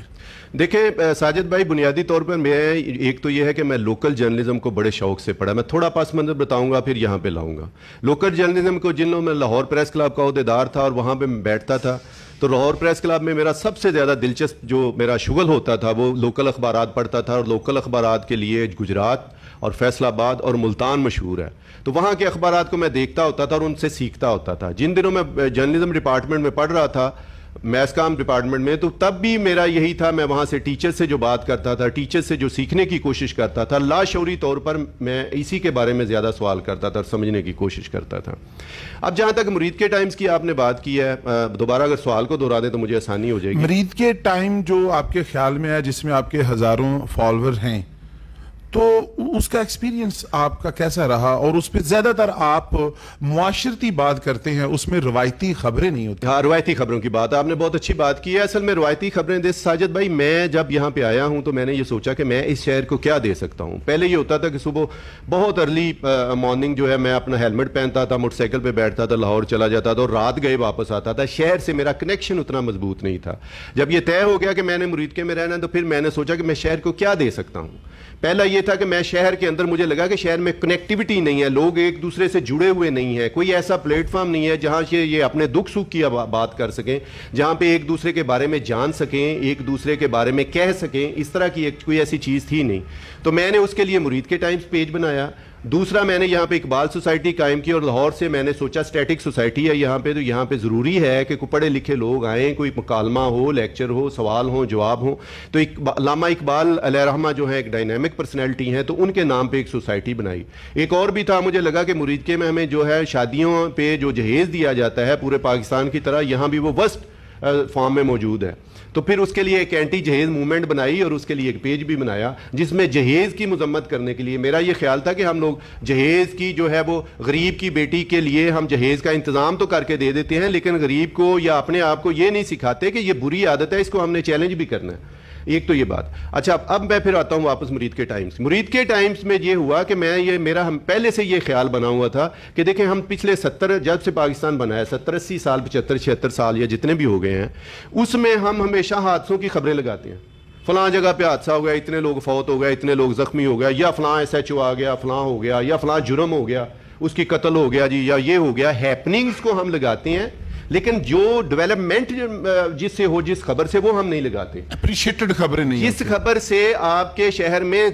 دیکھیں ساجد بھائی, بنیادی طور پر میں ایک تو یہ ہے کہ میں لوکل جرنلزم کو بڑے شوق سے پڑھا. میں تھوڑا پاس منظر بتاؤں گا پھر یہاں پہ لاؤں گا. لوکل جرنلزم کو جنہوں میں لاہور پریس کلب کا عہدیدار تھا اور وہاں پہ میں بیٹھتا تھا, تو لاہور پریس کلب میں میرا سب سے زیادہ دلچسپ جو میرا شغل ہوتا تھا وہ لوکل اخبارات پڑھتا تھا. اور لوکل اخبارات کے لیے گجرات اور فیصل آباد اور ملتان مشہور ہے. تو وہاں کے اخبارات کو میں دیکھتا ہوتا تھا اور ان سے سیکھتا ہوتا تھا. جن دنوں میں جرنلزم ڈپارٹمنٹ میں پڑھ رہا تھا, میس کام ڈپارٹمنٹ میں, تو تب بھی میرا یہی تھا, میں وہاں سے ٹیچر سے جو بات کرتا تھا, ٹیچر سے جو سیکھنے کی کوشش کرتا تھا, لاشعوری طور پر میں اسی کے بارے میں زیادہ سوال کرتا تھا اور سمجھنے کی کوشش کرتا تھا. اب جہاں تک مرید کے ٹائمز کی آپ نے بات کی ہے, دوبارہ اگر سوال کو دہرا دیں تو مجھے آسانی ہو جائے گی. مرید کے ٹائم جو آپ کے خیال میں ہے جس میں آپ کے ہزاروں فالوور ہیں, تو اس کا ایکسپیرینس آپ کا کیسا رہا؟ اور اس پہ زیادہ تر آپ معاشرتی بات کرتے ہیں, اس میں روایتی خبریں نہیں ہوتی. ہاں, روایتی خبروں کی بات آپ نے بہت اچھی بات کی ہے. اصل میں روایتی خبریں دے ساجد بھائی, میں جب یہاں پہ آیا ہوں تو میں نے یہ سوچا کہ میں اس شہر کو کیا دے سکتا ہوں. پہلے یہ ہوتا تھا کہ صبح بہت ارلی مارننگ جو ہے میں اپنا ہیلمٹ پہنتا تھا, موٹر سائیکل پہ بیٹھتا تھا, لاہور چلا جاتا تھا اور رات گئے واپس آتا تھا. شہر سے میرا کنیکشن اتنا مضبوط نہیں تھا. جب یہ طے ہو گیا کہ میں نے مرید کے میں رہنا, تو پھر میں نے سوچا کہ میں شہر کو کیا دے سکتا ہوں. پہلا یہ تھا کہ میں شہر کے اندر, مجھے لگا کہ شہر میں کنیکٹیوٹی نہیں ہے, لوگ ایک دوسرے سے جڑے ہوئے نہیں ہیں, کوئی ایسا پلیٹ فارم نہیں ہے جہاں سے یہ اپنے دکھ سکھ کی بات کر سکیں, جہاں پہ ایک دوسرے کے بارے میں جان سکیں, ایک دوسرے کے بارے میں کہہ سکیں. اس طرح کی کوئی ایسی چیز تھی نہیں. تو میں نے اس کے لیے مرید کے ٹائمز پیج بنایا. دوسرا میں نے یہاں پہ اقبال سوسائٹی قائم کی, اور لاہور سے میں نے سوچا اسٹیٹک سوسائٹی ہے یہاں پہ, تو یہاں پہ ضروری ہے کہ کوئی پڑھے لکھے لوگ آئیں, کوئی مکالمہ ہو, لیکچر ہو, سوال ہوں, جواب ہوں. تو علامہ اقبال علیہ رحمہ جو ہیں ایک ڈائنامک پرسنالٹی ہیں, تو ان کے نام پہ ایک سوسائٹی بنائی. ایک اور بھی تھا, مجھے لگا کہ مرید کے میں ہمیں جو ہے شادیوں پہ جو جہیز دیا جاتا ہے پورے پاکستان کی طرح, یہاں بھی وہ وسٹ فارم میں موجود ہے. تو پھر اس کے لیے ایک اینٹی جہیز موومنٹ بنائی اور اس کے لیے ایک پیج بھی بنایا جس میں جہیز کی مذمت کرنے کے لیے میرا یہ خیال تھا کہ ہم لوگ جہیز کی جو ہے وہ غریب کی بیٹی کے لیے ہم جہیز کا انتظام تو کر کے دے دیتے ہیں, لیکن غریب کو یا اپنے آپ کو یہ نہیں سکھاتے کہ یہ بری عادت ہے, اس کو ہم نے چیلنج بھی کرنا ہے. ایک تو یہ بات. اچھا اب میں پھر آتا ہوں واپس مرید کے ٹائمز. مرید کے ٹائمز میں یہ ہوا کہ میرا ہم پہلے سے یہ خیال بنا ہوا تھا کہ دیکھیں ہم پچھلے 70 جب سے پاکستان بنا ہے 70-80 سال 75-76 سال یا جتنے بھی ہو گئے ہیں, اس میں ہم ہمیشہ حادثوں کی خبریں لگاتے ہیں. فلاں جگہ پہ حادثہ ہو گیا, اتنے لوگ فوت ہو گئے, اتنے لوگ زخمی ہو گئے, یا فلاں SHO آ گیا, فلاں ہو گیا, یا فلاں جرم ہو گیا, اس کی قتل ہو گیا جی, یا یہ ہو گیا. ہیپننگز کو ہم لگاتے ہیں, لیکن جو ڈیولپمنٹ جس سے ہو, جس خبر سے, وہ ہم نہیں لگاتے. اپریشیٹڈ خبریں نہیں. جس خبر سے آپ کے شہر میں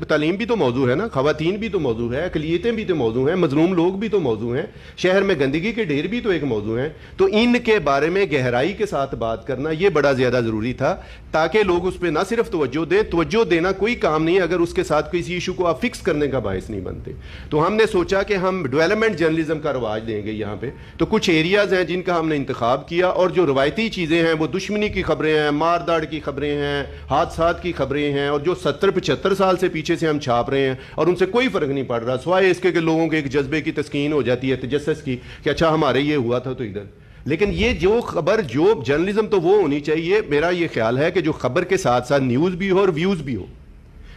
تعلیم بھی تو موضوع ہے نا, خواتین بھی تو موضوع ہے, اقلیتیں بھی تو موضوع ہیں, مظلوم لوگ بھی تو موضوع ہیں, شہر میں گندگی کے ڈھیر بھی تو ایک موضوع ہیں. تو ان کے بارے میں گہرائی کے ساتھ بات کرنا یہ بڑا زیادہ ضروری تھا تاکہ لوگ اس پہ نہ صرف توجہ دیں. توجہ دینا کوئی کام نہیں اگر اس کے ساتھ کسی ایشو کو آپ فکس کرنے کا باعث نہیں بنتے. تو ہم نے سوچا کہ ہم ڈیولپمنٹ جرنلزم کا رواج دیں گے یہاں پہ. تو کچھ ایریاز ہیں جن کا ہم نے انتخاب کیا, اور جو روایتی چیزیں ہیں وہ دشمنی کی خبریں ہیں, مار داڑ کی خبریں ہیں, حادثات کی خبریں ہیں, اور جو 70-75 سال سے پیچھے سے ہم چھاپ رہے ہیں اور ان سے کوئی فرق نہیں پڑ رہا, سوائے اس کے کہ لوگوں کے ایک جذبے کی تسکین ہو جاتی ہے, تجسس کی, کہ اچھا ہمارے یہ ہوا تھا تو ادھر. لیکن یہ جو خبر, جو جرنلزم تو وہ ہونی چاہیے, میرا یہ خیال ہے کہ جو خبر کے ساتھ ساتھ نیوز بھی ہو اور ویوز بھی ہو.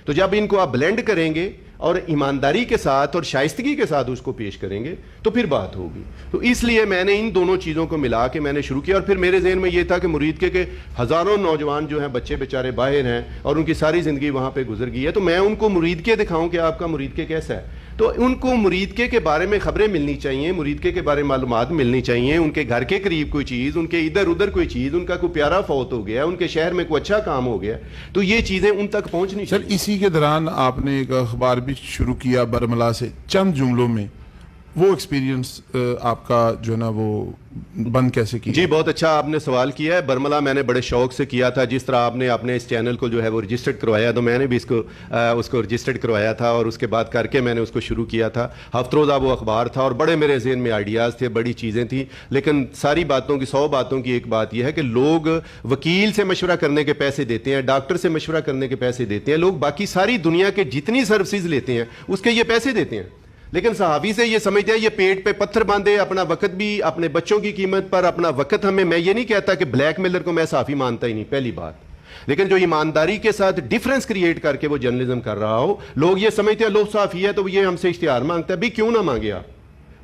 تو جب ان کو آپ بلینڈ کریں گے, اور ایمانداری کے ساتھ اور شائستگی کے ساتھ اس کو پیش کریں گے تو پھر بات ہوگی. تو اس لیے میں نے ان دونوں چیزوں کو ملا کے میں نے شروع کیا, اور پھر میرے ذہن میں یہ تھا کہ مرید کے ہزاروں نوجوان جو ہیں بچے بیچارے باہر ہیں اور ان کی ساری زندگی وہاں پہ گزر گئی ہے, تو میں ان کو مرید کے دکھاؤں کہ آپ کا مرید کے کیسا ہے. تو ان کو مرید کے بارے میں خبریں ملنی چاہیے, مرید کے بارے میں معلومات ملنی چاہیے, ان کے گھر کے قریب کوئی چیز, ان کے ادھر ادھر کوئی چیز, ان کا کوئی پیارا فوت ہو گیا, ان کے شہر میں کوئی اچھا کام ہو گیا, تو یہ چیزیں ان تک پہنچنی سر چاہیے. اسی کے دوران آپ نے ایک اخبار بھی شروع کیا برملا سے, چند جملوں میں وہ ایکسپیرینس آپ کا جو ہے نا وہ بند کیسے کیا؟ جی بہت اچھا آپ نے سوال کیا ہے. برملا میں نے بڑے شوق سے کیا تھا, جس طرح آپ نے اپنے اس چینل کو جو ہے وہ رجسٹرڈ کروایا, تو میں نے بھی اس کو رجسٹرڈ کروایا تھا, اور اس کے بعد کر کے میں نے اس کو شروع کیا تھا. ہفت روزہ وہ اخبار تھا, اور بڑے میرے ذہن میں آئیڈیاز تھے, بڑی چیزیں تھیں, لیکن ساری باتوں کی 100 باتوں کی ایک بات یہ ہے کہ لوگ وکیل سے مشورہ کرنے کے پیسے دیتے ہیں, ڈاکٹر سے مشورہ کرنے کے پیسے دیتے ہیں, لوگ باقی ساری دنیا کے جتنی سروسز لیتے ہیں اس کے یہ پیسے دیتے ہیں, لیکن صحافی سے یہ سمجھتے ہیں یہ پیٹ پہ پتھر باندھے, اپنا وقت بھی اپنے بچوں کی قیمت پر اپنا وقت ہمیں, میں یہ نہیں کہتا کہ بلیک میلر کو میں صحافی مانتا ہی نہیں, پہلی بات, لیکن جو ایمانداری کے ساتھ ڈیفرنس کریٹ کر کے وہ جرنلزم کر رہا ہو, لوگ یہ سمجھتے ہیں لوگ صحافی ہے تو یہ ہم سے اشتہار مانگتا ہے. بھی کیوں نہ مانگے آپ,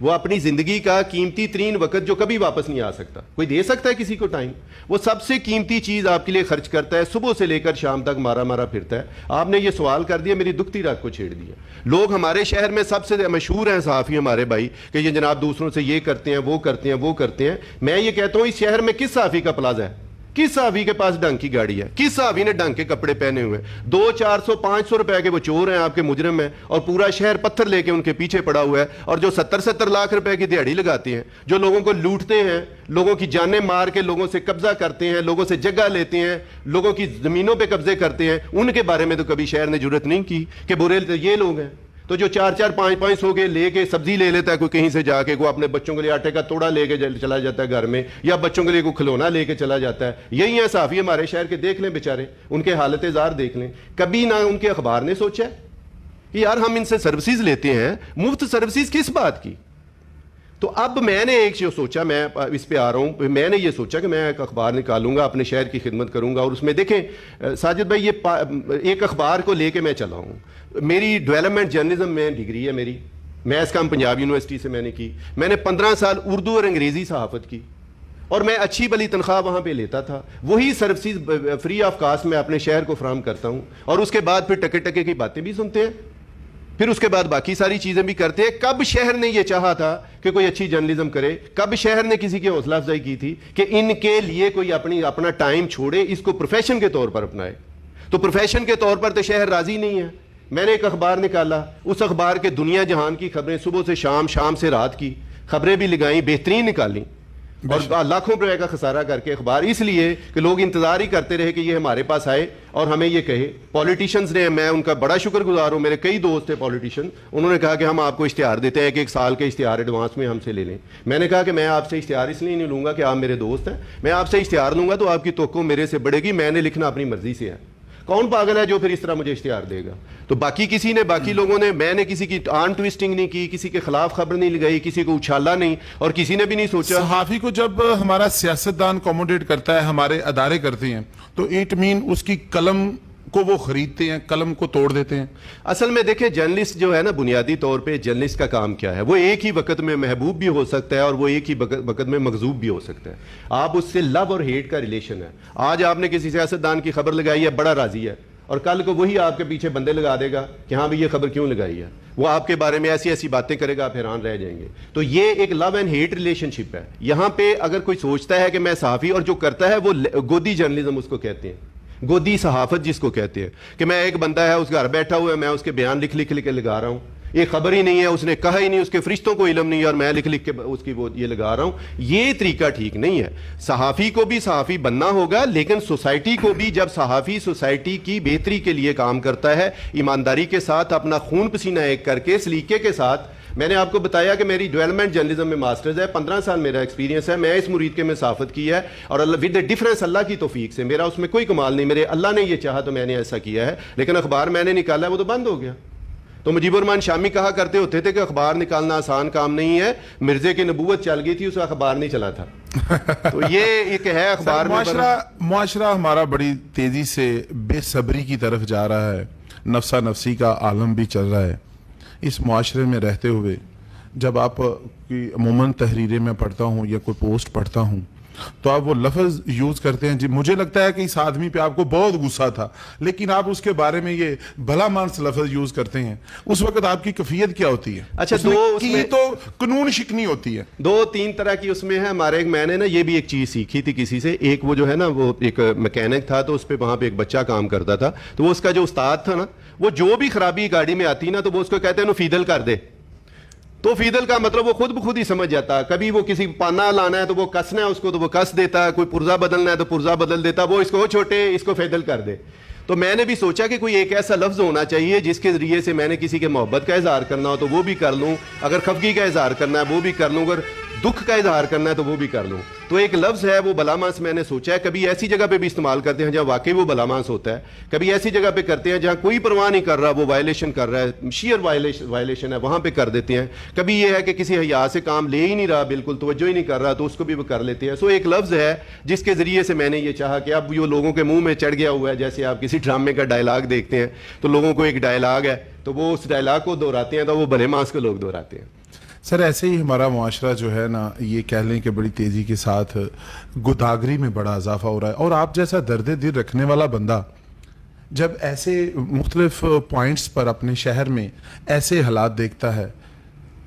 وہ اپنی زندگی کا قیمتی ترین وقت جو کبھی واپس نہیں آ سکتا, کوئی دے سکتا ہے کسی کو ٹائم, وہ سب سے قیمتی چیز آپ کے لیے خرچ کرتا ہے, صبح سے لے کر شام تک مارا مارا پھرتا ہے. آپ نے یہ سوال کر دیا, میری دکھتی رات کو چھیڑ دیا. لوگ ہمارے شہر میں سب سے مشہور ہیں صحافی ہمارے بھائی کہ یہ جناب دوسروں سے یہ کرتے ہیں, وہ کرتے ہیں, وہ کرتے ہیں. میں یہ کہتا ہوں اس شہر میں کس صحافی کا پلازا ہے, کس صحافی کے پاس ڈنگ کی گاڑی ہے, کس صحافی نے ڈنگ کے کپڑے پہنے ہوئے ہیں, 200 500 روپے کے وہ چور ہیں آپ کے مجرم ہیں, اور پورا شہر پتھر لے کے ان کے پیچھے پڑا ہوا ہے, اور جو 70 لاکھ روپے کی دیہڑی لگاتے ہیں, جو لوگوں کو لوٹتے ہیں, لوگوں کی جانیں مار کے لوگوں سے قبضہ کرتے ہیں, لوگوں سے جگہ لیتے ہیں, لوگوں کی زمینوں پہ قبضے کرتے ہیں, ان کے بارے میں تو کبھی شہر نے جرت نہیں کی کہ برے یہ لوگ ہیں. تو جو 4 500 کے لے کے سبزی لے لیتا ہے کوئی کہیں سے جا کے, کوئی اپنے بچوں کے لیے آٹے کا توڑا لے کے چلا جاتا ہے گھر میں, یا بچوں کے لیے کوئی کھلونا لے کے چلا جاتا ہے, یہی ہیں صحافی ہمارے شہر کے. دیکھ لیں بیچارے, ان کے حالت زار دیکھ لیں. کبھی نہ ان کے اخبار نے سوچا کہ یار ہم ان سے سروسز لیتے ہیں, مفت سروسز کس بات کی. تو اب میں نے ایک چیز سوچا, میں اس پہ آ رہا ہوں, میں نے یہ سوچا کہ میں ایک اخبار نکالوں گا, اپنے شہر کی خدمت کروں گا, اور اس میں دیکھیں ساجد بھائی یہ ایک اخبار کو لے کے میں چلا ہوں. میری ڈیولپمنٹ جرنلزم میں ڈگری ہے میری, میتھس کام پنجاب یونیورسٹی سے میں نے کی. میں نے 15 سال اردو اور انگریزی صحافت کی, اور میں اچھی بلی تنخواہ وہاں پہ لیتا تھا. وہی سروسز فری آف کاسٹ میں اپنے شہر کو فراہم کرتا ہوں, اور اس کے بعد پھر ٹکے ٹکے کی باتیں بھی سنتے ہیں, پھر اس کے بعد باقی ساری چیزیں بھی کرتے ہیں. کب شہر نے یہ چاہا تھا کہ کوئی اچھی جرنلزم کرے, کب شہر نے کسی کی حوصلہ افزائی کی تھی کہ ان کے لیے کوئی اپنا ٹائم چھوڑے, اس کو پروفیشن کے طور پر اپنائے. تو پروفیشن کے طور پر تو شہر راضی نہیں ہے. میں نے ایک اخبار نکالا, اس اخبار کے دنیا جہان کی خبریں, صبح سے شام, شام سے رات کی خبریں بھی لگائیں, بہترین نکالیں, اور لاکھوں روپے کا خسارہ کر کے اخبار, اس لیے کہ لوگ انتظار ہی کرتے رہے کہ یہ ہمارے پاس آئے اور ہمیں یہ کہے. پولیٹیشینز نے, میں ان کا بڑا شکر گزار ہوں, میرے کئی دوست تھے پولیٹیشین, انہوں نے کہا کہ ہم آپ کو اشتہار دیتے ہیں کہ 1 سال کے اشتہار ایڈوانس میں ہم سے لے لیں. میں نے کہا کہ میں آپ سے اشتہار اس لیے نہیں لوں گا کہ آپ میرے دوست ہیں, میں آپ سے اشتہار لوں گا تو آپ کی توقع میرے سے بڑھے گی. میں نے لکھنا اپنی مرضی سے ہے, کون پاگل ہے جو پھر اس طرح مجھے اشتہار دے گا. تو باقی لوگوں نے, میں نے کسی کی آن ٹویسٹنگ نہیں کی, کسی کے خلاف خبر نہیں لگائی, کسی کو اچھالا نہیں, اور کسی نے بھی نہیں سوچا. صحافی کو جب ہمارا سیاستدان کوموڈیٹ کرتا ہے, ہمارے ادارے کرتے ہیں, تو اٹ مین اس کی قلم کو وہ خریدتے ہیں, قلم کو توڑ دیتے ہیں. اصل میں دیکھیں جرنلسٹ جو ہے نا, بنیادی طور پہ جرنلسٹ کا کام کیا ہے, وہ ایک ہی وقت میں محبوب بھی ہو سکتا ہے اور وہ ایک ہی وقت میں مغضوب بھی ہو سکتا ہے. آپ اس سے لو اور ہیٹ کا ریلیشن ہے. آج آپ نے کسی سیاستدان کی خبر لگائی ہے, بڑا راضی ہے, اور کل کو وہی آپ کے پیچھے بندے لگا دے گا کہ ہاں بھی یہ خبر کیوں لگائی ہے, وہ آپ کے بارے میں ایسی ایسی باتیں کرے گا, آپ حیران رہ جائیں گے. تو یہ ایک لو اینڈ ہیٹ ریلیشن شپ ہے. یہاں پہ اگر کوئی سوچتا ہے کہ میں صحافی, اور جو کرتا ہے وہ گودی جرنلزم اس کو کہتے ہیں, گودی صحافت جس کو کہتے ہیں, کہ میں ایک بندہ ہے اس گھر بیٹھا ہوا ہے, میں اس کے بیان لکھ کے لگا رہا ہوں, یہ خبر ہی نہیں ہے, اس نے کہا ہی نہیں, اس کے فرشتوں کو علم نہیں ہے, اور میں لکھ کے اس کی وہ یہ لگا رہا ہوں. یہ طریقہ ٹھیک نہیں ہے. صحافی کو بھی صحافی بننا ہوگا, لیکن سوسائٹی کو بھی, جب صحافی سوسائٹی کی بہتری کے لیے کام کرتا ہے, ایمانداری کے ساتھ, اپنا خون پسینہ ایک کر کے, سلیقے کے ساتھ. میں نے آپ کو بتایا کہ میری ڈیولپمنٹ جرنلزم میں ماسٹرز ہے, 15 سال میرا ایکسپیرینس ہے, میں اس مرید کے میں صحافت کی ہے, اور اللہ ود اے ڈفرینس, اللہ کی توفیق سے, میرا اس میں کوئی کمال نہیں, میرے اللہ نے یہ چاہا تو میں نے ایسا کیا ہے. لیکن اخبار میں نے نکالا وہ تو بند ہو گیا. تو مجیب الرحمان شامی کہا کرتے ہوتے تھے کہ اخبار نکالنا آسان کام نہیں ہے, مرزے کی نبوت چل گئی تھی, اس اخبار نہیں چلا تھا. تو یہ ایک ہے اخبار میں. معاشرہ ہمارا بڑی تیزی سے بے صبری کی طرف جا رہا ہے, نفسا نفسی کا عالم بھی چل رہا ہے. اس معاشرے میں رہتے ہوئے جب آپ کی عموماً تحریریں میں پڑھتا ہوں یا کوئی پوسٹ پڑھتا ہوں تو آپ وہ لفظ یوز کرتے ہیں جی مجھے لگتا ہے کہ اس آدمی پہ آپ کو بہت غصہ تھا لیکن آپ اس کے بارے میں یہ بھلا مانس لفظ یوز کرتے ہیں، اس وقت آپ کی کیفیت کیا ہوتی ہے؟ اچھا اس میں تو قانون شکنی ہوتی ہے. 2-3 طرح کی اس میں ہے ہمارے. میں نے نا یہ بھی ایک چیز سیکھی تھی کسی سے. ایک وہ جو ہے نا وہ ایک میکینک تھا تو اس پہ وہاں پہ ایک بچہ کام کرتا تھا تو وہ اس کا جو استاد تھا نا وہ جو بھی خرابی گاڑی میں آتی نا تو وہ اس کو کہتے ہیں فیدل کر دے. تو فیدل کا مطلب وہ خود بخود ہی سمجھ جاتا. کبھی وہ کسی پانا لانا ہے تو وہ کسنا ہے اس کو تو وہ کس دیتا ہے، کوئی پرزا بدلنا ہے تو پرزا بدل دیتا، وہ اس کو چھوٹے اس کو فیدل کر دے. تو میں نے بھی سوچا کہ کوئی ایک ایسا لفظ ہونا چاہیے جس کے ذریعے سے میں نے کسی کے محبت کا اظہار کرنا ہو تو وہ بھی کر لوں، اگر خفگی کا اظہار کرنا ہے وہ بھی کر لوں، اگر دکھ کا اظہار کرنا ہے تو وہ بھی کر لوں. تو ایک لفظ ہے وہ بلامانس میں نے سوچا ہے. کبھی ایسی جگہ پہ بھی استعمال کرتے ہیں جہاں واقعی وہ بلامانس ہوتا ہے، کبھی ایسی جگہ پہ کرتے ہیں جہاں کوئی پرواہ نہیں کر رہا، وہ وائلیشن کر رہا ہے، شیئر وائلیشن ہے، وہاں پہ کر دیتے ہیں. کبھی یہ ہے کہ کسی حیا سے کام لے ہی نہیں رہا، بالکل توجہ ہی نہیں کر رہا تو اس کو بھی وہ کر لیتے ہیں. سو ایک لفظ ہے جس کے ذریعے سے میں نے یہ چاہا کہ اب یہ لوگوں کے منہ میں چڑھ گیا ہوا ہے. جیسے آپ کسی ڈرامے کا ڈائلاگ دیکھتے ہیں تو لوگوں کو ایک ڈائلاگ ہے تو وہ اس ڈائلاگ کو دہراتے ہیں تو وہ بھلے مانس کو لوگ دہراتے ہیں. سر ایسے ہی ہمارا معاشرہ جو ہے نا یہ کہہ لیں کہ بڑی تیزی کے ساتھ گداگری میں بڑا اضافہ ہو رہا ہے، اور آپ جیسا درد دل رکھنے والا بندہ جب ایسے مختلف پوائنٹس پر اپنے شہر میں ایسے حالات دیکھتا ہے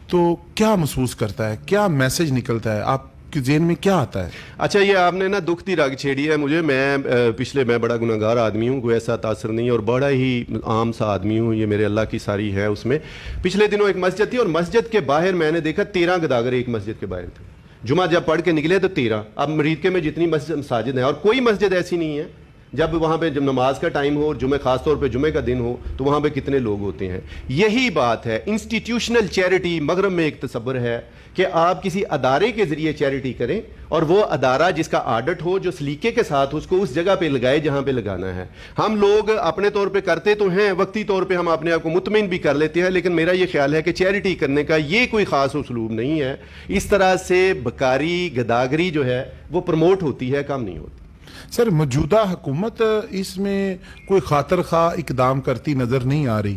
تو کیا محسوس کرتا ہے، کیا میسج نکلتا ہے، آپ کے ذہن میں کیا آتا ہے؟ اچھا یہ آپ نے نا دکھ دی رگ چھیڑی ہے مجھے. میں بڑا گناہگار آدمی ہوں، کوئی ایسا تاثر نہیں اور بڑا ہی عام سا آدمی ہوں. یہ میرے اللہ کی ساری ہے. اس میں پچھلے دنوں ایک مسجد تھی اور مسجد کے باہر میں نے دیکھا 13 گداگر ایک مسجد کے باہر تھے. جمعہ جب پڑھ کے نکلے تو 13. اب مریدکے میں جتنی مساجد ہیں اور کوئی مسجد ایسی نہیں ہے جب وہاں پہ جب نماز کا ٹائم ہو اور جمعہ خاص طور پہ جمعے کا دن ہو تو وہاں پہ کتنے لوگ ہوتے ہیں. یہی بات ہے. انسٹیٹیوشنل چیریٹی مغرب میں ایک تصور ہے کہ آپ کسی ادارے کے ذریعے چیریٹی کریں اور وہ ادارہ جس کا آڈٹ ہو، جو سلیقے کے ساتھ اس کو اس جگہ پہ لگائے جہاں پہ لگانا ہے. ہم لوگ اپنے طور پہ کرتے تو ہیں، وقتی طور پہ ہم اپنے آپ کو مطمئن بھی کر لیتے ہیں، لیکن میرا یہ خیال ہے کہ چیریٹی کرنے کا یہ کوئی خاص اسلوب نہیں ہے. اس طرح سے بکاری گداگری جو ہے وہ پروموٹ ہوتی ہے، کم نہیں ہوتی. سر موجودہ حکومت اس میں کوئی خاطر خواہ اقدام کرتی نظر نہیں آ رہی،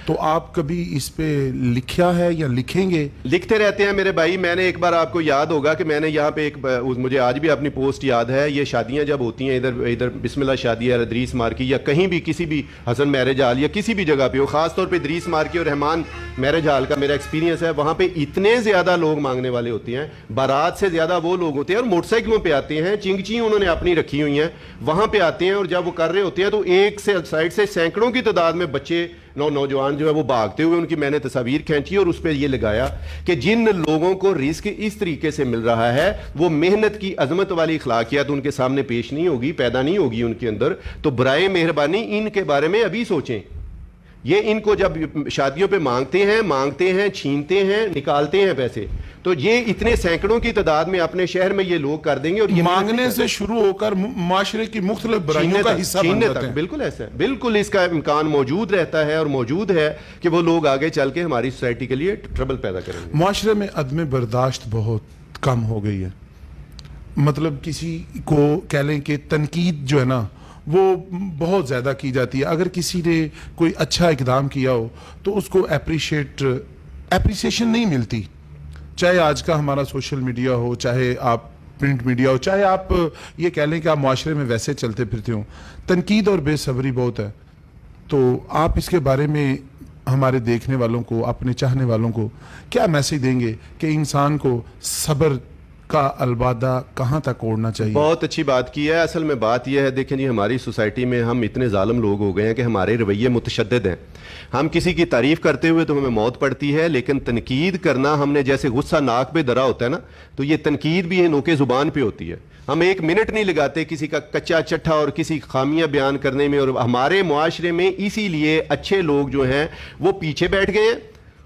تو آپ کبھی اس پہ لکھا ہے یا لکھیں گے؟ لکھتے رہتے ہیں میرے بھائی. میں نے ایک بار آپ کو یاد ہوگا کہ میں نے یہاں پہ مجھے آج بھی اپنی پوسٹ یاد ہے. یہ شادیاں جب ہوتی ہیں ادھر بسم اللہ شادی ہے ادریس مارکی یا کہیں بھی کسی بھی حسن میرج ہال یا کسی بھی جگہ پہ ہو، خاص طور پہ ادریس مارکی اور رحمان میرج ہال کا میرا ایکسپیرینس ہے. وہاں پہ اتنے زیادہ لوگ مانگنے والے ہوتے ہیں، بارات سے زیادہ وہ لوگ ہوتے ہیں اور موٹر سائیکلوں پہ آتے ہیں، چنگچی انہوں نے اپنی رکھی ہوئی ہیں، وہاں پہ آتے ہیں اور جب وہ کر رہے ہوتے ہیں تو ایک سے سائڈ سے سینکڑوں کی تعداد میں بچے نوجوان جو ہے وہ بھاگتے ہوئے ان کی میں نے تصاویر کھینچی اور اس پہ یہ لگایا کہ جن لوگوں کو رزق اس طریقے سے مل رہا ہے وہ محنت کی عظمت والی اخلاقیات ان کے سامنے پیش نہیں ہوگی، پیدا نہیں ہوگی ان کے اندر. تو برائے مہربانی ان کے بارے میں ابھی سوچیں. یہ ان کو جب شادیوں پہ مانگتے ہیں چھینتے ہیں نکالتے ہیں پیسے، تو یہ اتنے سینکڑوں کی تعداد میں اپنے شہر میں یہ لوگ کر دیں گے اور یہ مانگنے سے شروع ہو کر معاشرے کی مختلف برائیوں کا حصہ بن جاتے ہیں. بالکل ایسا ہے، بالکل اس کا امکان موجود رہتا ہے اور موجود ہے کہ وہ لوگ آگے چل کے ہماری سوسائٹی کے لیے ٹربل پیدا کریں گے. معاشرے میں عدم برداشت بہت کم ہو گئی ہے. مطلب کسی کو کہہ لیں کہ تنقید جو ہے نا وہ بہت زیادہ کی جاتی ہے. اگر کسی نے کوئی اچھا اقدام کیا ہو تو اس کو اپریسیشن نہیں ملتی. چاہے آج کا ہمارا سوشل میڈیا ہو، چاہے آپ پرنٹ میڈیا ہو، چاہے آپ یہ کہہ لیں کہ آپ معاشرے میں ویسے چلتے پھرتے ہوں، تنقید اور بے صبری بہت ہے. تو آپ اس کے بارے میں ہمارے دیکھنے والوں کو، اپنے چاہنے والوں کو کیا میسج دیں گے کہ انسان کو صبر کا البادہ کہاں تک اوڑھنا چاہیے؟ بہت اچھی بات کی ہے. اصل میں بات یہ ہے، دیکھیں جی ہماری سوسائٹی میں ہم اتنے ظالم لوگ ہو گئے ہیں کہ ہمارے رویے متشدد ہیں. ہم کسی کی تعریف کرتے ہوئے تو ہمیں موت پڑتی ہے، لیکن تنقید کرنا ہم نے جیسے غصہ ناک پہ درا ہوتا ہے نا، تو یہ تنقید بھی نوکے زبان پہ ہوتی ہے. ہم 1 منٹ نہیں لگاتے کسی کا کچا چٹھا اور کسی خامیاں بیان کرنے میں. اور ہمارے معاشرے میں اسی لیے اچھے لوگ جو ہیں وہ پیچھے بیٹھ گئے ہیں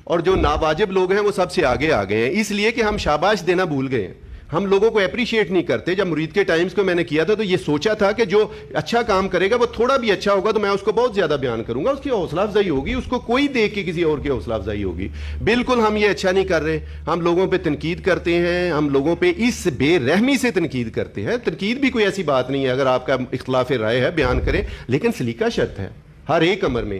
اور جو ناواجب لوگ ہیں وہ سب سے آگے آ گئے ہیں، اس لیے کہ ہم شاباش دینا بھول گئے ہیں. ہم لوگوں کو اپریشیٹ نہیں کرتے. جب مرید کے ٹائمز کو میں نے کیا تھا تو یہ سوچا تھا کہ جو اچھا کام کرے گا وہ تھوڑا بھی اچھا ہوگا تو میں اس کو بہت زیادہ بیان کروں گا، اس کی حوصلہ افزائی ہوگی، اس کو کوئی دیکھ کے کسی اور کی حوصلہ افزائی ہوگی. بالکل ہم یہ اچھا نہیں کر رہے. ہم لوگوں پہ تنقید کرتے ہیں، ہم لوگوں پہ اس بے رحمی سے تنقید کرتے ہیں. تنقید بھی کوئی ایسی بات نہیں ہے، اگر آپ کا اختلاف رائے ہے بیان کریں، لیکن سلیقہ شرط ہے ہر ایک امر میں.